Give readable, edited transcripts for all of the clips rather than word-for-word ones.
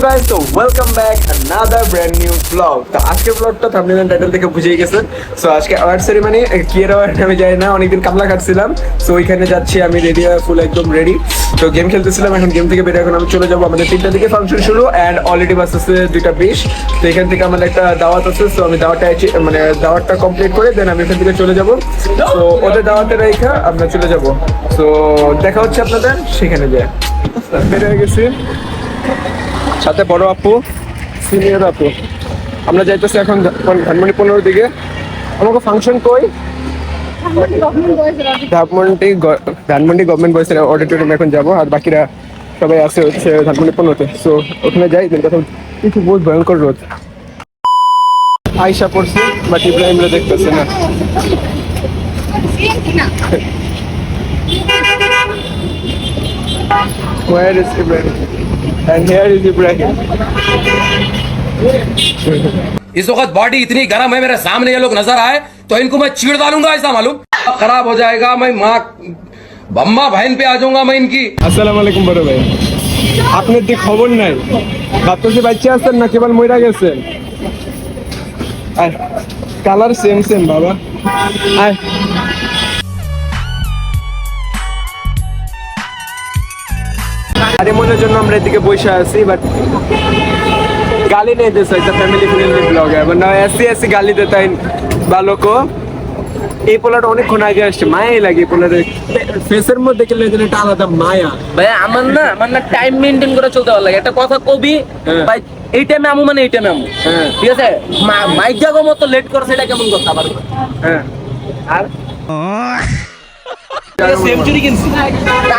guys, so welcome back another brand new vlog. তো আজকের ব্লগটা থাম্বনেল এন্ড টাইটেল থেকে বুঝেই গেছেন। সো আজকে অ্যাওয়ার্ড সেরিমনি কি এর অ্যাওয়ার্ড আমি জানি না, অনেকদিন কামলা খাচ্ছিলাম। সো ওইখানে যাচ্ছি আমি, রেডি হয়ে ফুল একদম রেডি। তো গেম খেলতেছিলাম, এখন গেম থেকে বেরিয়ে এখন আমি চলে যাবো। আমাদের 3টা দিকে ফাংশন শুরু অ্যান্ড অলরেডি বাস আছে 2:20। তো এখান থেকে আমাদের একটা দাওয়াত আছে। সো আমি দাওয়াতটা কমপ্লিট করে দেন আমি এখান থেকে চলে যাবো। তো ওদের দাওয়াতে রেখা আমরা চলে যাবো। সো দেখা হচ্ছে আপনাদের সেখানে যায়। বের হয়ে গেছি, সাথে বড় আপু, সিনিয়র আপু। আমরা যাইতেছি এখন ধানমন্ডি 15 দিকে। আমাকে ফাংশন কই? ধানমন্ডি গভর্নমেন্ট বয়েজের অডিটোরিয়ামে এখন যাবো। আর বাকিরা সবাই আছে হচ্ছে ধানমন্ডি 15-তে। সো ওখানে যাই, কথা কিছু বহুত ভয়ঙ্কর রোদ। আয়শা পড়ছে বাট ইব্রাহিমরা দেখতেছে না। Where is Ibrahim? And here is Ibrahim. इस वक्त बॉडी इतनी गर्म है, मेरे सामने ये लोग नजर आए तो इनको मैं चीड़ डालूंगा, ऐसा मालूम खराब हो जाएगा। मैं माँ बम्मा बहन पे आ जाऊंगा मैं इनकी। আসসালামু আলাইকুম বড় ভাই, আপনার যে খবর নাই, ভাবতেছি বাচ্চা আছেন না কেবল মইরা গেছেন। কালার সেম সেম বাবা। আয় আরে মনের জন্য আমরা এদিকে বসে আছি, বাট গালি नहीं दे सकता, फैमिली फ्रेंडली ब्लॉग है, वरना ऐसी ऐसी गाली देता है बालों को। এই পোলাটা অনেকক্ষণ আগে আসছে, মায়াই লাগে পোলারে ফেসের মধ্যে দেখলে যেন একটা আলাদা মায়া। ভাই আমার না টাইম মেইনটেইন করে চলতে ভালো লাগে। একটা কথা কবি ভাই, এই টাইমে আমু মানে এই টাইমে আমু, ঠিক আছে? মাইক জাগো মতো লেট করছে, এটা কেমন কথা আবার? হ্যাঁ, আর সেঞ্চুরি কিনছি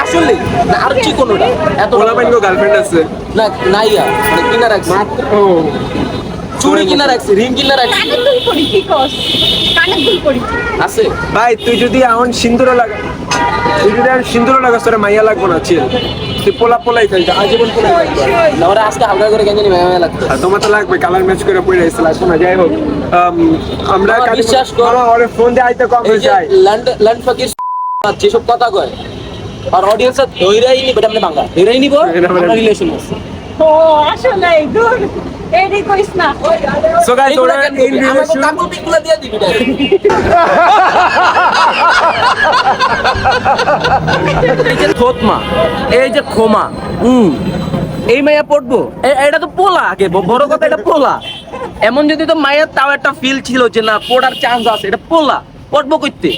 আসলে না, আর কি কোনোটা এত পোলা বাইনগো গার্লফ্রেন্ড আছে না? নাইয়া মানে কিনা রাখছি, মাত্র চুড়ি কিনা রাখছি, রিং কিনা রাখছি, কানে দুল করি কি কস, কানে দুল করি আছে ভাই। তুই যদি এখন সিন্দুর লাগাস তোরা মাইয়া লাগবো না, চিল। তুই পোলাই খেলতে আজীবন পোলাই লাগবে। না ওরা আজকে হালকা করে কেন জানি মেয়ে লাগতো। আর তোমার তো লাগবে, কালার ম্যাচ করে পড়ে আসছে, লাগবে না। যাই হোক, আমরা আমার বিশ্বাস কর, ওরে ফোন দিয়ে আইতে কম হয়ে যায়। ল্যান্ড ফকির যেসব কথা কয় আর অডিয়েন্স ধৈরাই নি, বেটা মানে বাংলা ধৈরাই নিব আমরা রিলেশন আছে। ও আসলে দূর এডি কইস না। সো গাইস, এগুলা ওরা কেন করবি? আমাকে কাপড় পিকগুলা দিয়ে দিবি এই যে থতমা, এই যে ক্ষমা, এই মাইয়া পড়বো? এটা তো পোলা, আগে বড় কথা এটা পোলা। এমন যদি তো মায়ের তাও একটা ফিল ছিল যে না পড়ার চান্স আছে, এটা পোলা পড়বো কইতে।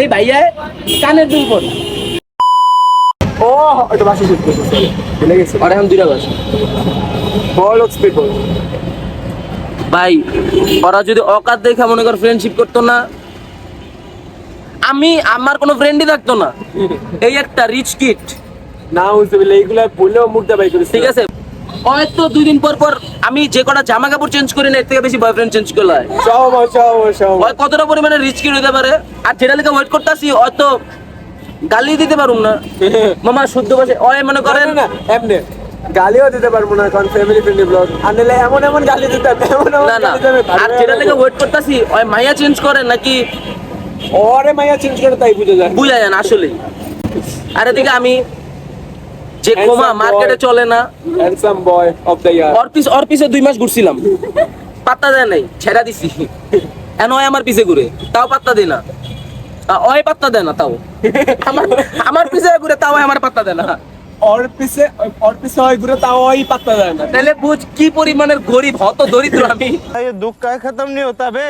এই ভাইয়া কানের দুল পড়। ও এটা বাসি জিতছে, ভুলে গেছি। আর এখন দুইটা বাস বল স্পিড বল। ভাই ওরা যদি অকাত দেখে মনে কর ফ্রেন্ডশিপ করতো না, আমার কোনো ফ্রেন্ডই থাকতো না। এই একটা রিচ কিড না হইছে বলে এইগুলা বলেও মুখ দাবাই করিস, ঠিক আছে? হয়তো 2 দিন পর আমি যে কটা জামা কাপড় চেঞ্জ করি না, এর থেকে বেশি বয়ফ্রেন্ড চেঞ্জ করলে হয়। হয় কতটা পরিমাণে রিচ কিড হতে পারে। আর যেটা লেগে ওয়েট করতেছি হয়তো গালি দিতে পারুম না মামা শুদ্ধ ভাষায়। ওই মনে করেন না এমনি গালিও দিতে পারবো না, কারণ ফ্যামিলি ফ্রেন্ডলি ব্লগ আনলে এমন গালি দিতে না না। আর যেটা লেগে ওয়েট করতেছি ওই মাইয়া চেঞ্জ করে নাকি ওরে মাইয়া চেঞ্জ করে, তাই বুঝে যায়। বুঝা যায় না আসলে। আর এদিকে আমি যে ক্ষমা মার্কেটে চলে না, handsome boy of the year. ওর পিছে 2 মাস ঘুরছিলাম, পাত্তা দেয় নাই, ছেড়া দিছি। এন ওই আমার পিছে ঘুরে, তাও পাত্তা দেয় না। ওই পাত্তা দেয় না, তাও আমার পিছে ঘুরে, তাও আমার পাত্তা দেয় না। ওর পিছে হয় ঘুরে, তাও ওই পাত্তা দেয় না। তাহলে বুঝ কি পরিমাণের গরিব, হত দরিদ্র আমি। दुख का खत्म नहीं होता बे।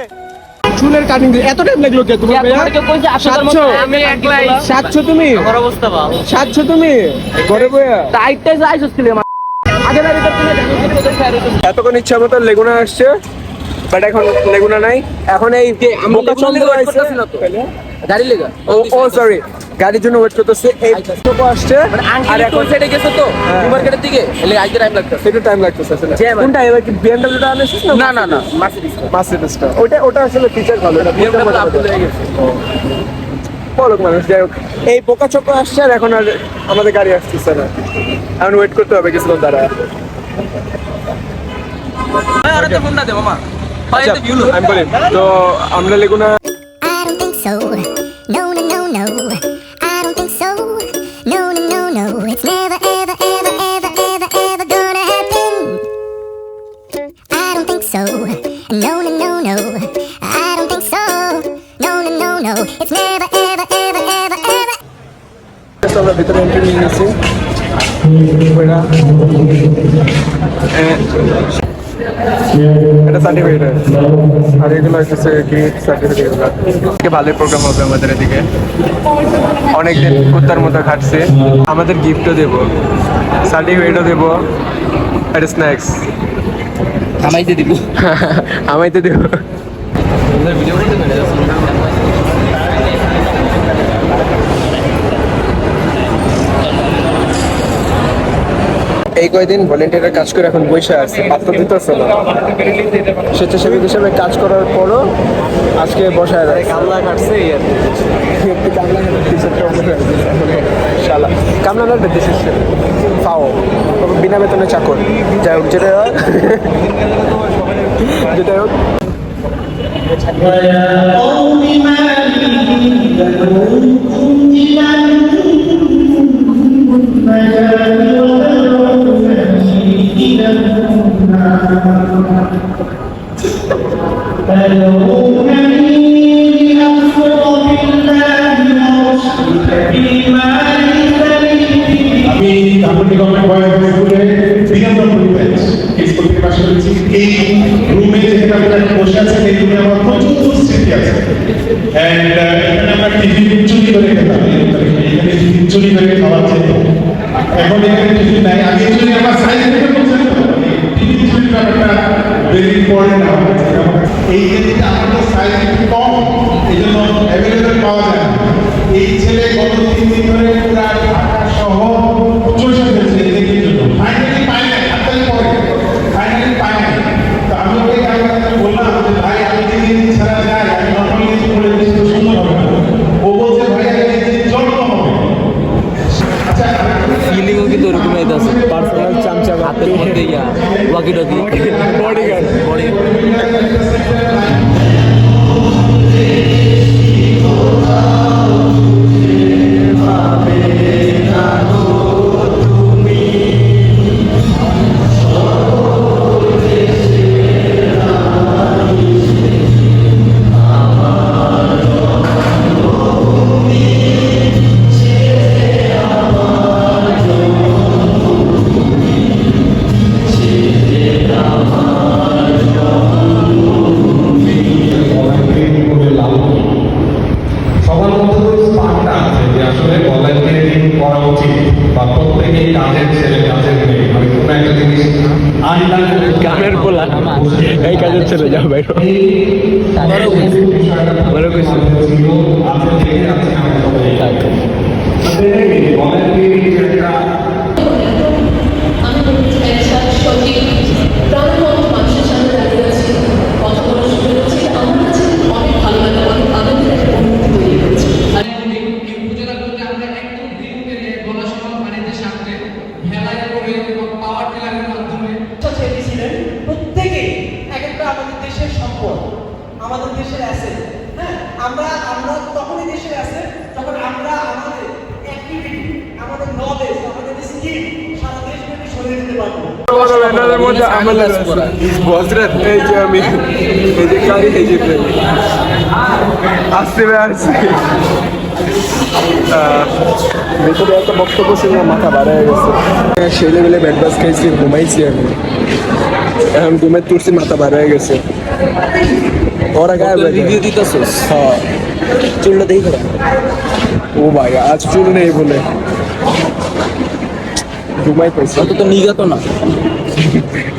চুলের কাটিং দিয়ে এত টাইম লাগলো কে তোমার? ভাইয়া আমি একলাই 700 তুমি? আমার অবস্থা ভালো। 700 তুমি ঘরে বইয়া টাইটটা যাইছস কি আমার আগে বাড়ি করতে এতক্ষণ ইচ্ছা মতো লেগুনা আসছে, বাট এখন লেগুনা নাই। এখন এই বোকা চন্দ্র আসছে, গাড়ি লেগা। ও সরি, গাড়ির জন্য ওয়েট করতেছে। এই টোটো আসছে আর এখন সেটা গেছে তো মার্কেটের দিকে, এলে আজকে টাইম লাগতেছে। একটু টাইম লাগতেছে আসলে। জ্যাম। কোনটা এবার কি BMW টা আনিস না? না মার্সিডিজ। মার্সিডিজটা, ওটা আসলে ফিচার ভালো, এটা BMW আপডেট হয়ে গেছে। বলক মানুষ। যাই হোক, এই বোকা চক্র আসছে আর এখন আর আমাদের গাড়ি আসতেছে না, এখন ওয়েট করতে হবে কিছুক্ষণ দ্বারা। আরে তো ফোনটা দে মামা, আচ্ছা, আমি বলি তো আমরা লেগুনা I don't think so. No, no, no, no. I don't think so. No, no, no, no. It's never, ever, ever, ever, ever, ভিতরে এন্ট্রি নিয়ে নিয়েছি। এটা সার্টিফিকেট আর এগুলো হচ্ছে গিফট সার্টিফিকেট। ভালোই প্রোগ্রাম হবে আমাদের এদিকে, অনেকদিন কুত্তার মতো খাটছে। আমাদের গিফটও দেবো, সার্টিফিকেটও দেবো, আর স্ন্যাক্স আমাইতে দিব। আমাইতে দেবো। এই কয়দিন ভলেন্টিয়ারের কাজ করে এখন বসে আছে, পাত্র দিতেছে না। স্বেচ্ছাসেবী হিসেবে কাজ করার পরও আজকে বসায় রাখছে। কামলা কাটছে কামলা না দিচ্ছে পাও বিনা বেতনে চাকর। যাই হোক, যেটা হোক এখন এখানে টিফিন নাই, আগে চুরি আমার সাইজ থেকে বলছেন টিফিন চুরি ব্যাপারটা ভেরি ইম্পর্টেন্ট। এই জিনিসটা আমাদের সাইজ একটু কম, এই জন্য অ্যাভেলেবেল পাওয়া যায় না। এই ছেলে গত 3 দিন ধরে পুরা ঢাকা সহ চষে ফেলছে এই দেখের জন্য। ফাইনালি পায় নাই, হাততালি পরে ফাইনালি পায় নাই। তো আমি ওকে কালকে বললাম যে ভাই আমি যে জিনিস ছাড়া যাই, আমি নর্মালি কিছু বলে দিচ্ছি তো সুন্দর হবে না। ও বলছে ভাই আমি যে জিনিস যত্ন হবে। আচ্ছা ফিলিংও কিন্তু ওরকমই আছে, পার্সোনাল চামচা হাতের মধ্যে ইয়া ওয়াকি টকি বডিগার্ড বডি। সবার মধ্যে তো স্পার্কটা আছে যে আসলে ভলান্টিয়ারিং করা উচিত বা প্রত্যেকেই কাজের ছেলে কাজের মেয়ে মানে কোনো একটা জিনিস গানের পোলা এই কাজের ছেলে যাও বাইর বড় কিছু আমি বলতে চাই সঠিক প্রাণবন্ত মানুষের সাথে দাঁড়িয়ে আছি, কথা বলার সুযোগ হচ্ছে, আমার কাছে অনেক ভালো লাগে, অনেক আনন্দের একটা অনুভূতি তৈরি হয়েছে। প্রত্যেকেই এক একটা আমাদের দেশের সম্পদ, আমাদের দেশের অ্যাসেট। হ্যাঁ, আমরা তখনই দেশের অ্যাসেট যখন আমরা আমাদের অ্যাক্টিভিটি, আমাদের নলেজ, আমাদের স্কিল সারা দেশব্যাপী ছড়িয়ে দিতে পারবো। ব্যানারের মধ্যে আমাদের বজরাত এই যে আমি এই যে গাড়ি এই যে আসতে আসছে ভেতরে একটা বক্তব্য শুনে মাথা বাড়া হয়ে গেছে। সেই লেভেলে ব্যাট বাস খাইছি, ঘুমাইছি আমি, এখন ঘুমের তুলছি, মাথা বাড়া হয়ে গেছে। ওরা গায়ে রিভিউ দিতেছস? হ্যাঁ, চুলটা দেখি করে। ও ভাই আজ চুল নেই বলে ঘুমাই পাইছি। অত তো নিগাত না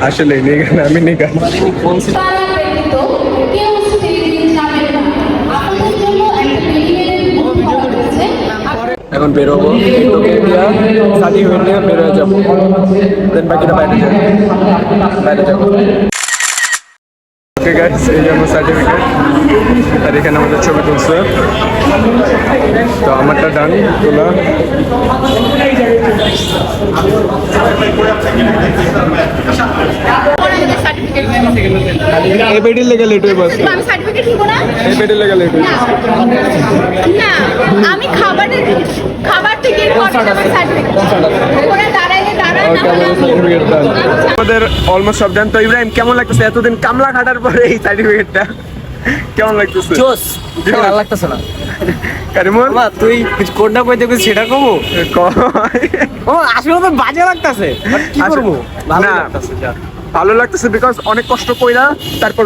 আসলে নিগান, আমি নিগান। তারা ব্যতীত কেউ স্টেজে যাবেন না। আপনাদের জন্য একটা ডেডিকেটেড বুথ করা হয়েছে। এখন বেরোবো, সার্টিফিকেট নিয়ে বেরোয় যাবো, দেন বাকিটা বাইরে যাবো। ওকে গাইস, এই যে আমার সার্টিফিকেট, আর এখানে আমাদের ছবি তুলছে। তো আমারটা ডান তোলা। এই বেডির লেগে লেট হয়ে বসে, আমি সার্টিফিকেট নিব না। এই বেডির লেগে লেট হয়ে না আমি খাবার থেকে সার্টিফিকেট ওরা দাঁড়াইলে দাঁড়ায় না হলে আমাদের অলমোস্ট সব ডান। তো ইব্রাহিম, কেমন লাগতেছে এতদিন কামলা খাটার পরে এই সার্টিফিকেটটা? কেমন লাগতেছে? জোস ভালো লাগতেছে না কারিমুল মা তুই কোনটা কইতে কই সেটা কমু ও আসলে তো বাজে লাগতেছে কি করব ভালো না। লাগতেছে যা ভালো লাগতেছে বিকজ অনেক কষ্ট কইরা তারপর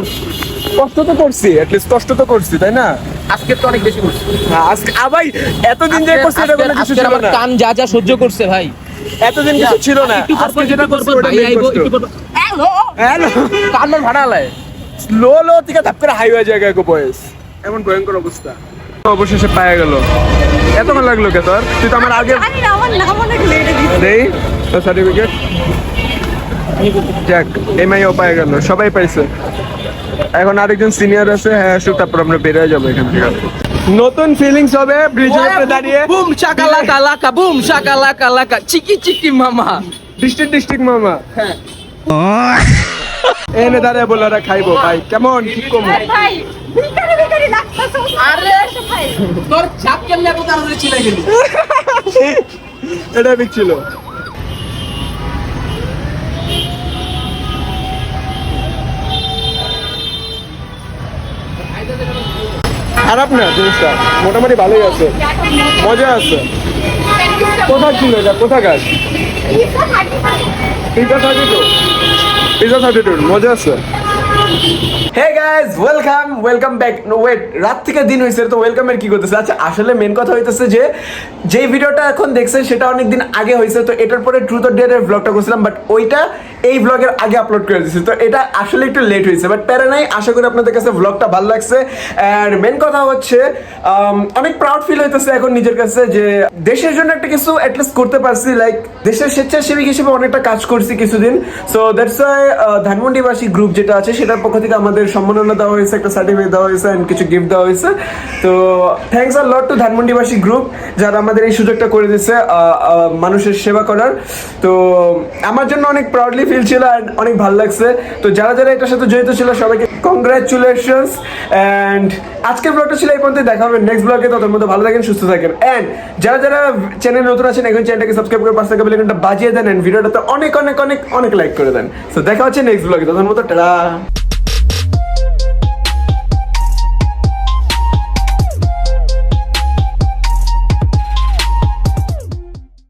কষ্ট তো করছি, এটলিস্ট কষ্ট তো করছি, তাই না? আজকে তো অনেক বেশি করছি হ্যাঁ, আজকে ভাই এতদিন যে করছি এটা কোনো কিছু আজকে ছিল আমার না, কান যা যা সহ্য করছে ভাই এতদিন কিছু ছিল না, আজকে যেটা করছি ওটা ভাই main আইবো কষ্ট। একটু হ্যালো হ্যালো কান মান ভাড়া লাই লো লো থেকে ধাপ করে হাইওয়ে জায়গায় গো বয়স, এমন ভয়ঙ্কর অবস্থা। অবশেষে পায়ে গেল। এত ভালো লাগলো কে তোর? তুই তো আমার আগে জানি না আমার নাম অনেক লেটে দিচ্ছে দেই তো সার্টিফিকেট। যাক এমআইও পায়ে গেল, সবাই পাইছে। এখন আরেকজন সিনিয়র আছে, হ্যাঁ আসুক, তারপর আমরা বেরিয়ে যাবো এখান থেকে। নতুন ফিলিংস হবে ব্রিজের উপরে দাঁড়িয়ে। বুম শাকালাকা লাকা বুম শাকালাকা লাকা চিকি চিকি মামা ডিস্ট্রিক্ট মামা এনে দাঁড়িয়ে বলে ওরা খাইবো ভাই, কেমন ঠিক কম? ভাই ভিখারি লাগতেছে আরে ভাই তোর চাপ কেমনে এত তাড়াতাড়ি ছিলে গেলি এটা বিক ছিল। খারাপ না জিনিসটা, মোটামুটি ভালোই আছে, মজা আছে। কোথায় ছিল এটা? কোথাকার? পিজা 32 মজা আছে। Hey guys, welcome back. No wait, রাত থেকে দিন হয়েছে তো ওয়েলকাম এর কি করতেছে? আচ্ছা আসলে মেন কথা হইতেছে যে যেই ভিডিওটা এখন দেখছেন সেটা অনেক দিন আগে হয়েছে, তো এটার পরে ট্রুথ অর ডেয়ার এর ব্লগটা করছিলাম, বাট ওইটা এই ব্লগের আগে আপলোড করে দিয়েছি, তো এটা আসলে একটু লেট হয়েছে, বাট প্যারা নাই। আশা করি আপনাদের কাছে ব্লগটা ভালো লাগছে। অ্যান্ড মেন কথা হচ্ছে অনেক প্রাউড ফিল হইতেছে এখন নিজের কাছে যে দেশের জন্য একটা কিছু অ্যাটলিস্ট করতে পারছি, লাইক দেশের স্বেচ্ছাসেবী হিসেবে অনেকটা কাজ করছি কিছুদিন। সো দ্যাটস ওয়াই ধানমন্ডিবাসী গ্রুপ যেটা আছে সেটার পক্ষ থেকে আমাদের সম্মাননা দেওয়া হয়েছে, একটা সার্টিফিকেট দেওয়া হয়েছে এন্ড কিছু গিফট দেওয়া হয়েছে। তো থ্যাঙ্কস আ লট টু ধানমন্ডিবাসী গ্রুপ যারা আমাদের এই সুযোগটা করে দিচ্ছে মানুষের সেবা করার। তো আমার জন্য অনেক প্রাউডলি ফিল ছিল অ্যান্ড অনেক ভালো লাগছে। তো যারা যারা এটার সাথে জড়িত ছিল সবাইকে কংগ্রাচুলেশনস। অ্যান্ড আজকের ব্লগটা ছিল এই পর্যন্ত, দেখা হবে নেক্সট ব্লগে। ততক্ষণ মধ্যে ভালো থাকেন, সুস্থ থাকেন। অ্যান্ড যারা যারা চ্যানেল নতুন আছেন এখন চ্যানেলটাকে সাবস্ক্রাইব করে পাশে থাকা বেল আইকনটা বাজিয়ে দেন অ্যান্ড ভিডিওটাতে অনেক অনেক অনেক অনেক লাইক করে দেন। তো দেখা হচ্ছে নেক্সট ব্লগে, ততক্ষণ মতো টাটা।